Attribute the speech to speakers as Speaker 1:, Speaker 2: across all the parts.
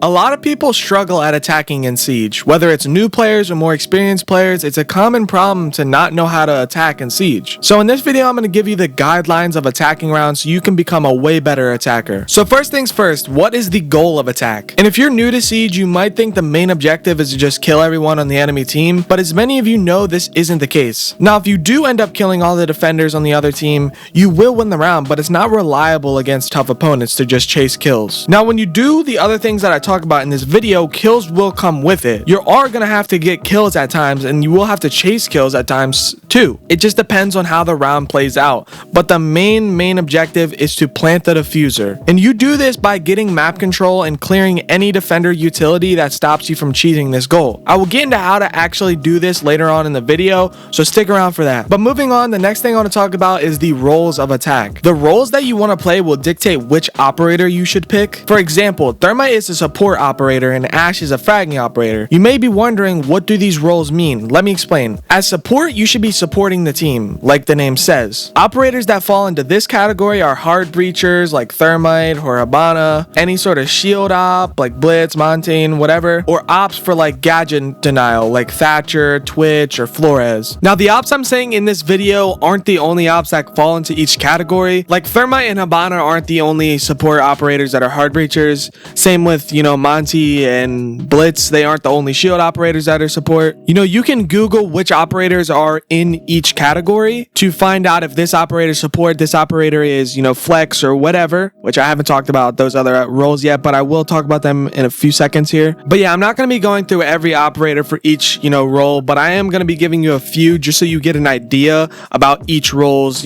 Speaker 1: A lot of people struggle at attacking in Siege. Whether it's new players or more experienced players, it's a common problem to not know how to attack in Siege. So in this video, I'm going to give you the guidelines of attacking rounds so you can become a way better attacker. So first things first, what is the goal of attack? And if you're new to Siege, you might think the main objective is to just kill everyone on the enemy team, but as many of you know, this isn't the case. Now, if you do end up killing all the defenders on the other team, you will win the round, but it's not reliable against tough opponents to just chase kills. Now, when you do the other things that I talk about in this video, kills will come with it. You are going to have to get kills at times, and you will have to chase kills at times too. It just depends on how the round plays out, but the main objective is to plant the diffuser. And you do this by getting map control and clearing any defender utility that stops you from achieving this goal. I will get into how to actually do this later on in the video, so stick around for that. But moving on, the next thing I want to talk about is the roles of attack. The roles that you want to play will dictate which operator you should pick. For example, Thermite is a support operator and Ash is a fragging operator. You may be wondering, what do these roles mean? Let me explain. As support, you should be supporting the team, like the name says. Operators that fall into this category are hard breachers like Thermite or Hibana, any sort of shield op like Blitz, Montaigne, whatever, or ops for like gadget denial like Thatcher, Twitch, or Flores. Now, the ops I'm saying in this video aren't the only ops that fall into each category. Like Thermite and Hibana aren't the only support operators that are hard breachers. Same with, Monty and Blitz, they aren't the only shield operators that are support. You can Google which operators are in each category to find out if this operator is support, this operator is, flex or whatever, which I haven't talked about those other roles yet, but I will talk about them in a few seconds here. But yeah, I'm not going to be going through every operator for each, role, but I am going to be giving you a few just so you get an idea about each role's,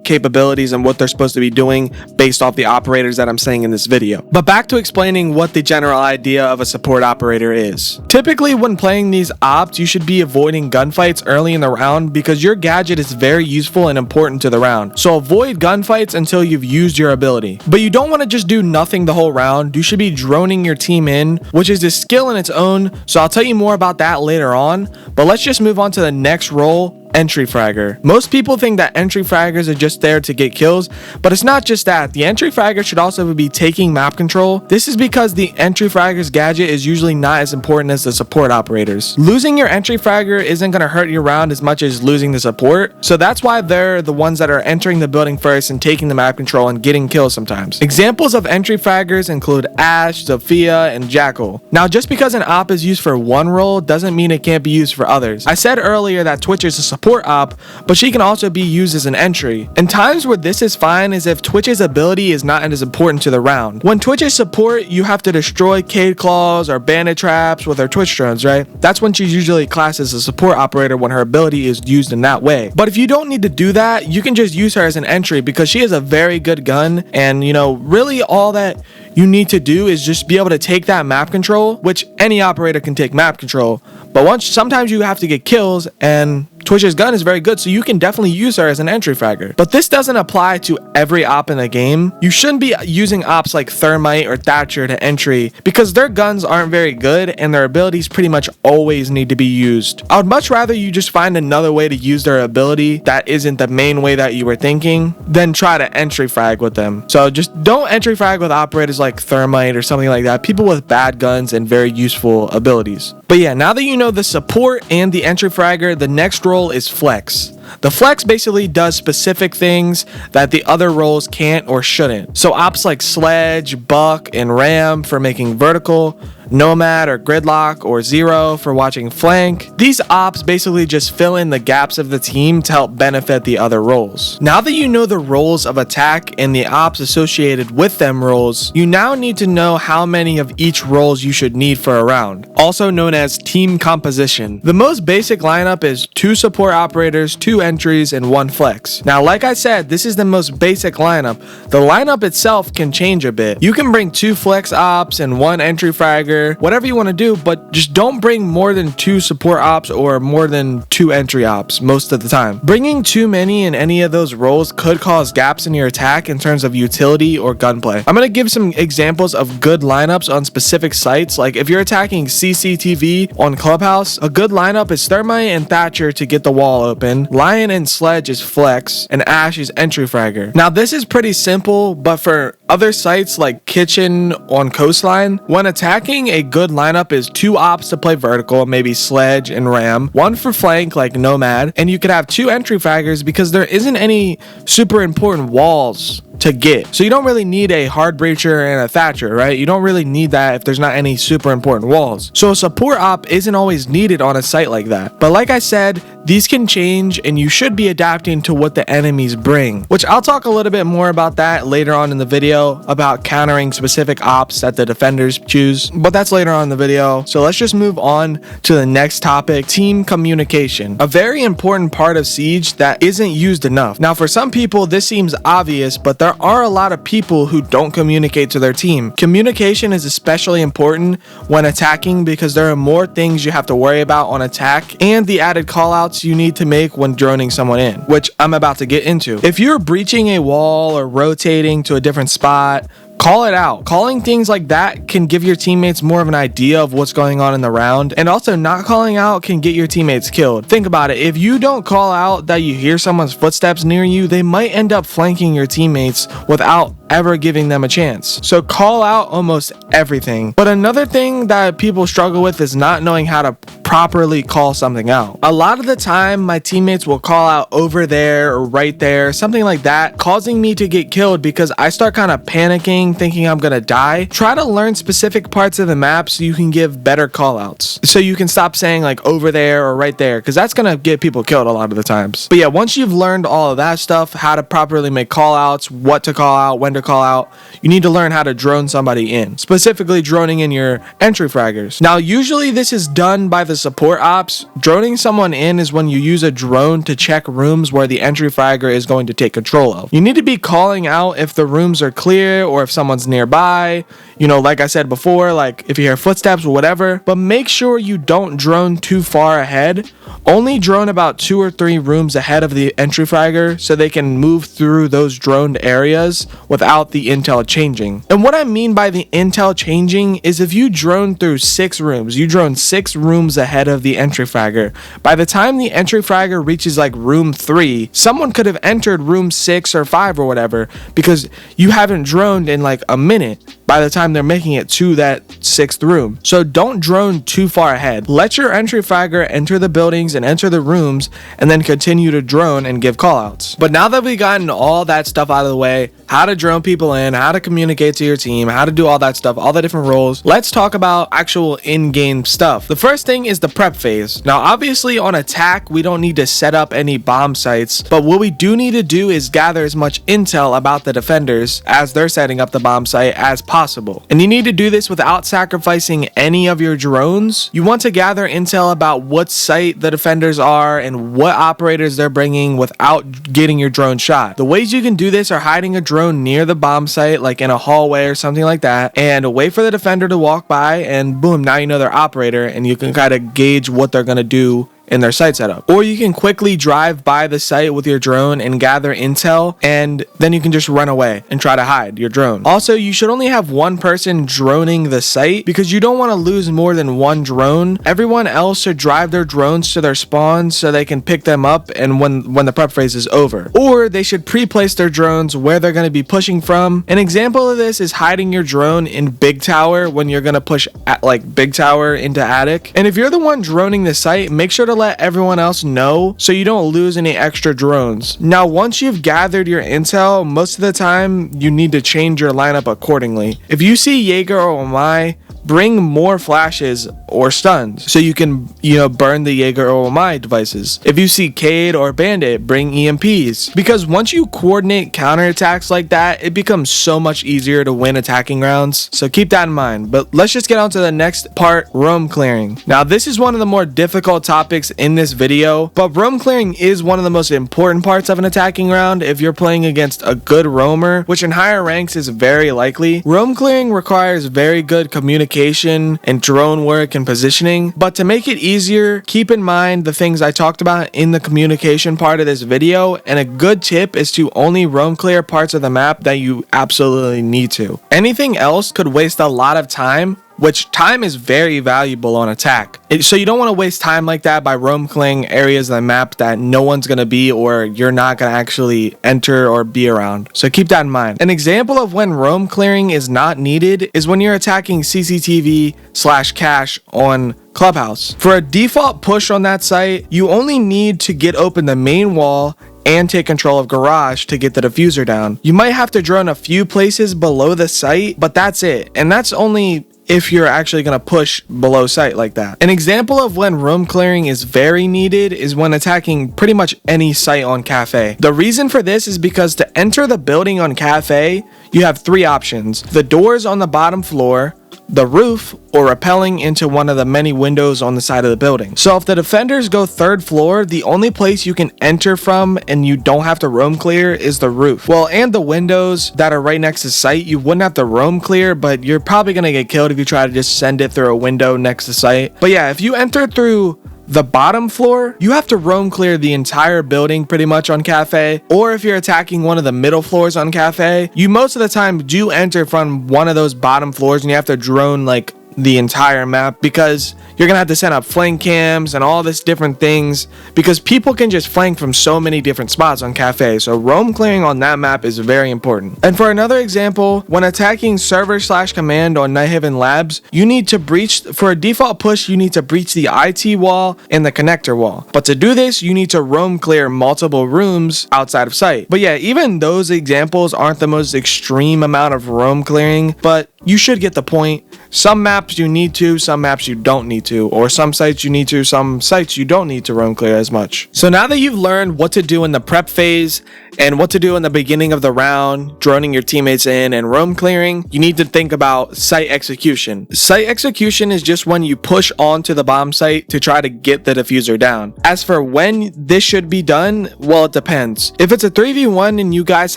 Speaker 1: capabilities and what they're supposed to be doing based off the operators that I'm saying in this video. But back to explaining what the general idea of a support operator is. Typically, when playing these ops, you should be avoiding gunfights early in the round because your gadget is very useful and important to the round. So avoid gunfights until you've used your ability. But you don't want to just do nothing the whole round. You should be droning your team in, which is a skill in its own. So I'll tell you more about that later on. But let's just move on to the next role. Entry fragger. Most people think that entry fraggers are just there to get kills, but it's not just that. The entry fragger should also be taking map control. This is because the entry fragger's gadget is usually not as important as the support operators. Losing your entry fragger isn't going to hurt your round as much as losing the support, so that's why they're the ones that are entering the building first and taking the map control and getting kills sometimes. Examples of entry fraggers include Ash, Zofia, and Jackal. Now, just because an op is used for one role doesn't mean it can't be used for others. I said earlier that Twitch is a support op, but she can also be used as an entry. And times where this is fine is if Twitch's ability is not as important to the round. When Twitch is support, you have to destroy Cade Claws or bandit traps with her Twitch drones, right? That's when she's usually classed as a support operator when her ability is used in that way. But if you don't need to do that, you can just use her as an entry because she has a very good gun, and really all that you need to do is just be able to take that map control, which any operator can take map control. But sometimes you have to get kills, and Twitch's gun is very good, so you can definitely use her as an entry fragger. But this doesn't apply to every op in the game. You shouldn't be using ops like Thermite or Thatcher to entry because their guns aren't very good and their abilities pretty much always need to be used. I would much rather you just find another way to use their ability that isn't the main way that you were thinking than try to entry frag with them. So just don't entry frag with operators like Thermite or something like that, people with bad guns and very useful abilities. But yeah, now that you know the support and the entry fragger, the next role is flex. The flex basically does specific things that the other roles can't or shouldn't. So ops like Sledge, Buck, and Ram for making vertical, Nomad or Gridlock or Zero for watching flank. These ops basically just fill in the gaps of the team to help benefit the other roles. Now that you know the roles of attack and the ops associated with them roles, you now need to know how many of each roles you should need for a round, also known as team composition. The most basic lineup is 2 support operators, 2 entries, and 1 flex. Now, like I said, this is the most basic lineup. The lineup itself can change a bit. You can bring 2 flex ops and 1 entry fragger Thatcher, whatever you want to do, but just don't bring more than 2 support ops or more than 2 entry ops most of the time. Bringing too many in any of those roles could cause gaps in your attack in terms of utility or gunplay. I'm going to give some examples of good lineups on specific sites. Like if you're attacking CCTV on Clubhouse, a good lineup is Thermite and Thatcher to get the wall open, Lion and Sledge is flex, and Ash is entry fragger. Now this is pretty simple, but for other sites like Kitchen on Coastline, when attacking, a good lineup is 2 ops to play vertical, maybe Sledge and Ram, 1 for flank like Nomad, and you could have 2 entry fraggers because there isn't any super important walls to get. So you don't really need a hard breacher and a Thatcher, right? You don't really need that if there's not any super important walls. So a support op isn't always needed on a site like that. But like I said, these can change and you should be adapting to what the enemies bring, which I'll talk a little bit more about that later on in the video about countering specific ops that the defenders choose, but that's later on in the video. So let's just move on to the next topic, team communication. A very important part of Siege that isn't used enough. Now for some people this seems obvious, but there are a lot of people who don't communicate to their team. Communication is especially important when attacking because there are more things you have to worry about on attack and the added callouts you need to make when droning someone in, which I'm about to get into. If you're breaching a wall or rotating to a different spot, call it out. Calling things like that can give your teammates more of an idea of what's going on in the round, and also not calling out can get your teammates killed. Think about it. If you don't call out that you hear someone's footsteps near you, they might end up flanking your teammates without ever giving them a chance. So call out almost everything. But another thing that people struggle with is not knowing how to properly call something out. A lot of the time my teammates will call out over there or right there, something like that, causing me to get killed because I start kind of panicking, thinking I'm gonna die. Try to learn specific parts of the map so you can give better call outs. So you can stop saying like over there or right there, because that's gonna get people killed a lot of the times. But yeah, once you've learned all of that stuff, how to properly make call outs, what to call out, when to call out, you need to learn how to drone somebody in, specifically droning in your entry fraggers. Now usually this is done by the support ops. Droning someone in is when you use a drone to check rooms where the entry fragger is going to take control of. You need to be calling out if the rooms are clear or if someone's nearby, you know, like I said before, like if you hear footsteps or whatever, but make sure you don't drone too far ahead. Only drone about 2 or 3 rooms ahead of the entry fragger so they can move through those droned areas without the intel changing. And what I mean by the intel changing is if you drone through 6 rooms, you drone 6 rooms ahead of the entry fragger. By the time the entry fragger reaches like room 3, someone could have entered room 6 or 5 or whatever because you haven't droned in like a minute by the time they're making it to that 6th room. So don't drone too far ahead. Let your entry fragger enter the buildings and enter the rooms and then continue to drone and give callouts. But now that we've gotten all that stuff out of the way, how to drone people in, how to communicate to your team, how to do all that stuff, all the different roles, let's talk about actual in-game stuff. The first thing is the prep phase. Now obviously on attack we don't need to set up any bomb sites, but what we do need to do is gather as much intel about the defenders as they're setting up the bomb site as possible. And you need to do this without sacrificing any of your drones. You want to gather intel about what site the defenders are and what operators they're bringing without getting your drone shot. The ways you can do this are hiding a drone near the bomb site, like in a hallway or something like that, and wait for the defender to walk by, and boom, now you know their operator and you can kind of gauge what they're going to do in their site setup. Or you can quickly drive by the site with your drone and gather intel, and then you can just run away and try to hide your drone. Also, you should only have one person droning the site because you don't want to lose more than one drone. Everyone else should drive their drones to their spawns so they can pick them up and when the prep phase is over. Or they should pre-place their drones where they're going to be pushing from. An example of this is hiding your drone in Big Tower when you're going to push at like Big Tower into Attic. And if you're the one droning the site, make sure to let everyone else know so you don't lose any extra drones. Now once you've gathered your intel, most of the time you need to change your lineup accordingly. If you see Jaeger or Omai, bring more flashes or stuns so you can, burn the Jaeger or Omai devices. If you see Cade or Bandit, bring EMPs, because once you coordinate counterattacks like that, it becomes so much easier to win attacking rounds. So keep that in mind. But let's just get on to the next part, roam clearing. Now this is one of the more difficult topics in this video, but roam clearing is one of the most important parts of an attacking round if you're playing against a good roamer, which in higher ranks is very likely. Roam clearing requires very good communication communication and drone work and positioning. But to make it easier, keep in mind the things I talked about in the communication part of this video, and a good tip is to only roam clear parts of the map that you absolutely need to. Anything else could waste a lot of time, which time is very valuable on attack. So you don't want to waste time like that by roam clearing areas of the map that no one's going to be, or you're not going to actually enter or be around. So keep that in mind. An example of when roam clearing is not needed is when you're attacking CCTV/cache on Clubhouse. For a default push on that site, you only need to get open the main wall and take control of garage to get the diffuser down. You might have to drone a few places below the site, but that's it. And that's only if you're actually going to push below site like that. An example of when roam clearing is very needed is when attacking pretty much any site on Cafe. The reason for this is because to enter the building on Cafe, you have three options: the doors on the bottom floor, the roof, or rappelling into one of the many windows on the side of the building. So if the defenders go third floor, the only place you can enter from and you don't have to roam clear is the roof. Well, and the windows that are right next to site, you wouldn't have to roam clear, but you're probably gonna get killed if you try to just send it through a window next to site. But yeah, if you enter through the bottom floor, you have to roam clear the entire building pretty much on Cafe. Or if you're attacking one of the middle floors on Cafe, you most of the time do enter from one of those bottom floors and you have to drone like the entire map, because you're gonna have to set up flank cams and all this different things, because people can just flank from so many different spots on Cafe. So roam clearing on that map is very important. And for another example, when attacking server/command on Nighthaven Labs, you need to breach, for a default push, you need to breach the IT wall and the connector wall. But to do this, you need to roam clear multiple rooms outside of sight. But yeah, even those examples aren't the most extreme amount of roam clearing, but you should get the point. Some maps you need to, some maps you don't need to, or some sites you need to, some sites you don't need to roam clear as much. So now that you've learned what to do in the prep phase and what to do in the beginning of the round, droning your teammates in and roam clearing, you need to think about site execution. Site execution is just when you push onto the bomb site to try to get the diffuser down. As for when this should be done, well, it depends. If it's a 3v1 and you guys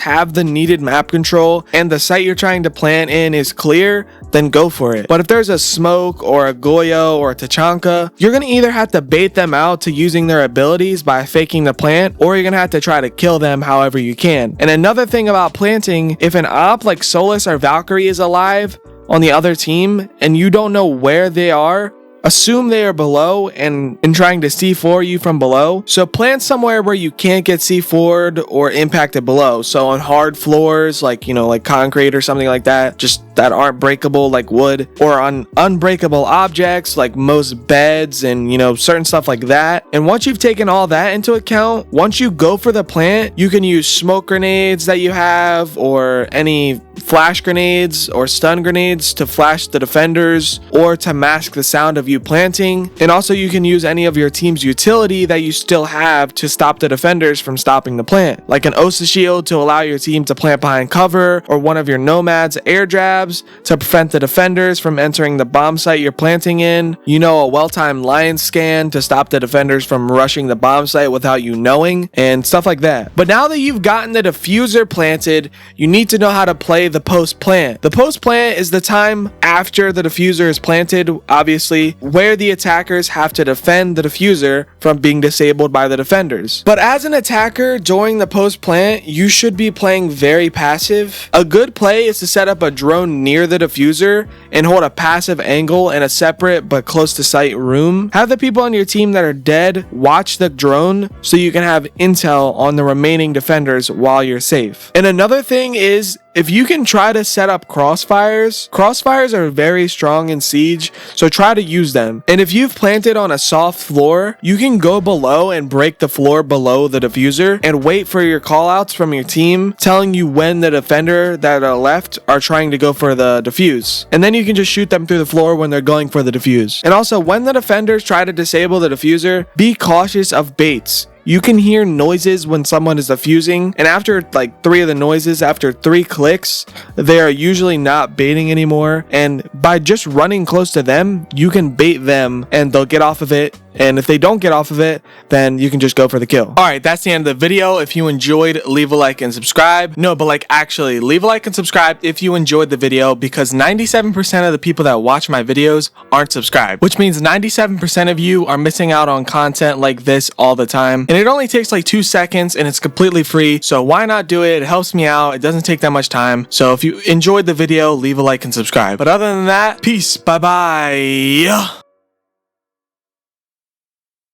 Speaker 1: have the needed map control and the site you're trying to plant in is clear, then go for it. But if there's a smoke or a Goyo or a Tachanka, you're gonna either have to bait them out to using their abilities by faking the plant, or you're gonna have to try to kill them however you can. And another thing about planting, if an op like Solis or Valkyrie is alive on the other team and you don't know where they are, assume they are below and trying to C4 you from below. So plant somewhere where you can't get C4'd or impacted below. So on hard floors, like, like concrete or something like that, just that aren't breakable like wood, or on unbreakable objects like most beds and, certain stuff like that. And once you've taken all that into account, once you go for the plant, you can use smoke grenades that you have, or any flash grenades or stun grenades to flash the defenders or to mask the sound of you planting. And also you can use any of your team's utility that you still have to stop the defenders from stopping the plant, like an Osa shield to allow your team to plant behind cover, or one of your nomads air jabs to prevent the defenders from entering the bomb site you're planting in, a well-timed lion scan to stop the defenders from rushing the bomb site without you knowing, and stuff like that. But now that you've gotten the diffuser planted, you need to know how to play the post plant. The post plant is the time after the diffuser is planted, obviously, where the attackers have to defend the diffuser from being disabled by the defenders. But as an attacker during the post plant, you should be playing very passive. A good play is to set up a drone near the diffuser and hold a passive angle in a separate but close to sight room. Have the people on your team that are dead watch the drone so you can have intel on the remaining defenders while you're safe. And another thing is, if you can try to set up crossfires are very strong in Siege, so try to use them. And if you've planted on a soft floor, you can go below and break the floor below the diffuser and wait for your callouts from your team telling you when the defender that are left are trying to go for the defuse. And then you can just shoot them through the floor when they're going for the defuse. And also, when the defenders try to disable the diffuser, be cautious of baits. You can hear noises when someone is defusing, and after like 3 of the noises, after 3 clicks, they are usually not baiting anymore. And by just running close to them, you can bait them and they'll get off of it and if they don't get off of it, then you can just go for the kill. Alright, that's the end of the video. If you enjoyed, leave a like and subscribe. No, but like actually, leave a like and subscribe if you enjoyed the video, because 97% of the people that watch my videos aren't subscribed, which means 97% of you are missing out on content like this all the time. And it only takes like 2 seconds and it's completely free, so why not do it? It helps me out. It doesn't take that much time. So if you enjoyed the video, leave a like and subscribe. But other than that, peace. Bye bye.